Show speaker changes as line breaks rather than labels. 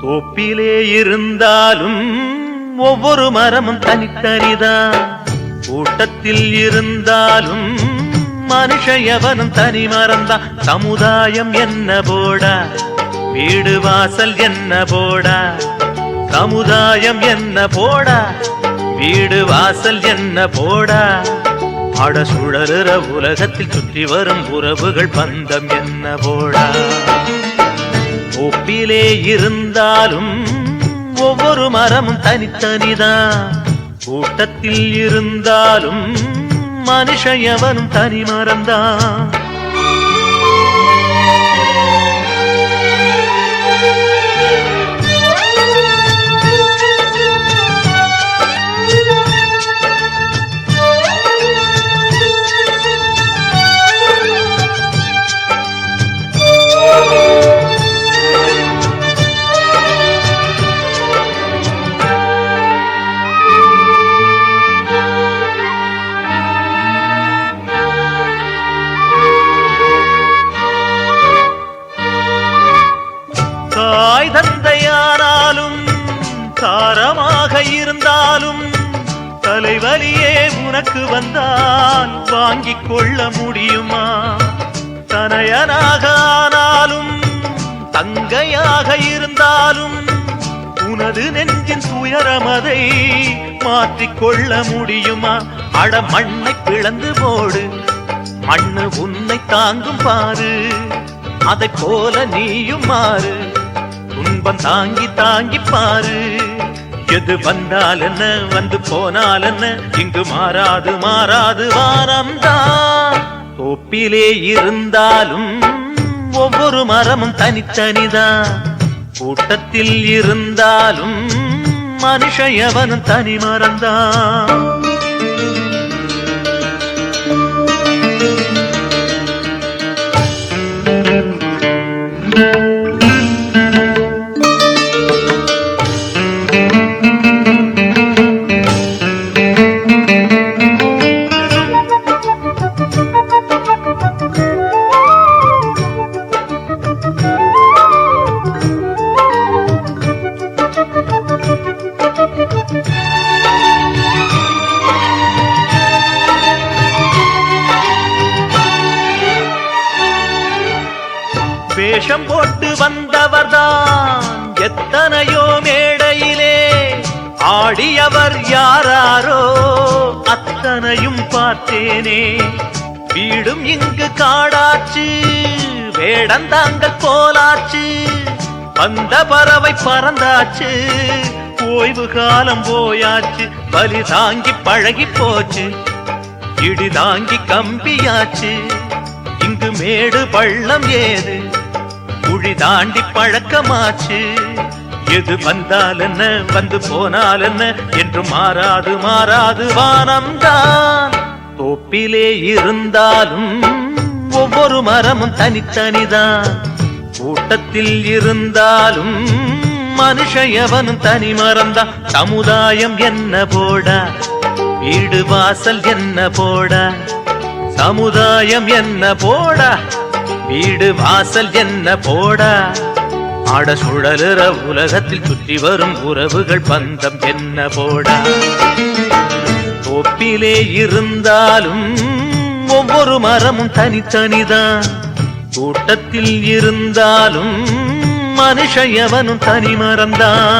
தோப்பிலே இருந்தாலும் ஒவ்வொரு மரமும் தனித்தனிதான். கூட்டத்தில் இருந்தாலும் மனுஷ எவனும் தனி மரம்தான். சமுதாயம் என்ன போடா, வீடு வாசல் என்ன போடா. சமுதாயம் என்ன போடா, வீடு வாசல் என்ன போடா. அட சுழலுற உலகத்தில் சுற்றி வரும் உறவுகள் பந்தம் என்ன போடா. ஒப்பிலே இருந்தாலும் ஒவ்வொரு மரமும் தனித்தனிதான். கூட்டத்தில் இருந்தாலும் மனுஷ எவனும் தனி மரம்தான். தாய் தந்தையானாலும் தாரமாக இருந்தாலும் தலைவலியே உனக்கு வந்தால் வாங்கிக் கொள்ள முடியுமா? தனையனாக ஆனாலும் தங்கையாக இருந்தாலும் உனது நெஞ்சின் துயரமதை மாற்றிக்கொள்ள முடியுமா? அட மண்ணை பிளந்து போடு, மண்ணு உன்னை தாங்கும் பாரு. அதை போல நீயும் மாறு, துன்பம் தாங்கி தாங்கி பாரு. எது வந்தால் என்ன, வந்து போனால் என்ன, இங்கு மாறாது மாறாது வாரம்தான். தோப்பிலே இருந்தாலும் ஒவ்வொரு மரமும் தனித்தனிதான். கூட்டத்தில் இருந்தாலும் மனுஷ எவனும் தனி மரம்தான். வேஷம் போட்டு வந்தவர்தான் எத்தனையோ மேடையிலே ஆடியவர் யாராரோ அத்தனையும் பார்த்தேனே. வீடும் இங்கு காடாச்சு, வேடந்தாங்கள் போலாச்சு. வந்த பறவை பறந்தாச்சு, ஓய்வு காலம் போயாச்சு. பலி தாங்கி பழகி போச்சு, இடி தாங்கி கம்பியாச்சு. இங்கு மேடு பள்ளம் ஏது, குழி தாண்டி பழக்கமாச்சு. எது வந்தால் என்ன, வந்து போனால் என்ன, என்று மாறாது மாறாது வானம்தான். தோப்பிலே இருந்தாலும் ஒவ்வொரு மரமும் தனித்தனிதான். கூட்டத்தில் இருந்தாலும் மனுஷ எவனும் தனி மரம்தான். சமுதாயம் என்ன போடா, வீடு வாசல் என்ன போடா. சமுதாயம் என்ன போடா, வீடு வாசல் என்ன போடா. ஆட சுழலுற உலகத்தில் சுற்றி வரும் உறவுகள் பந்தம் என்ன போடா. தோப்பிலே இருந்தாலும் ஒவ்வொரு மரமும் தனித்தனிதான். கூட்டத்தில் இருந்தாலும் மனுஷ எவனும் தனி மரம்தான்.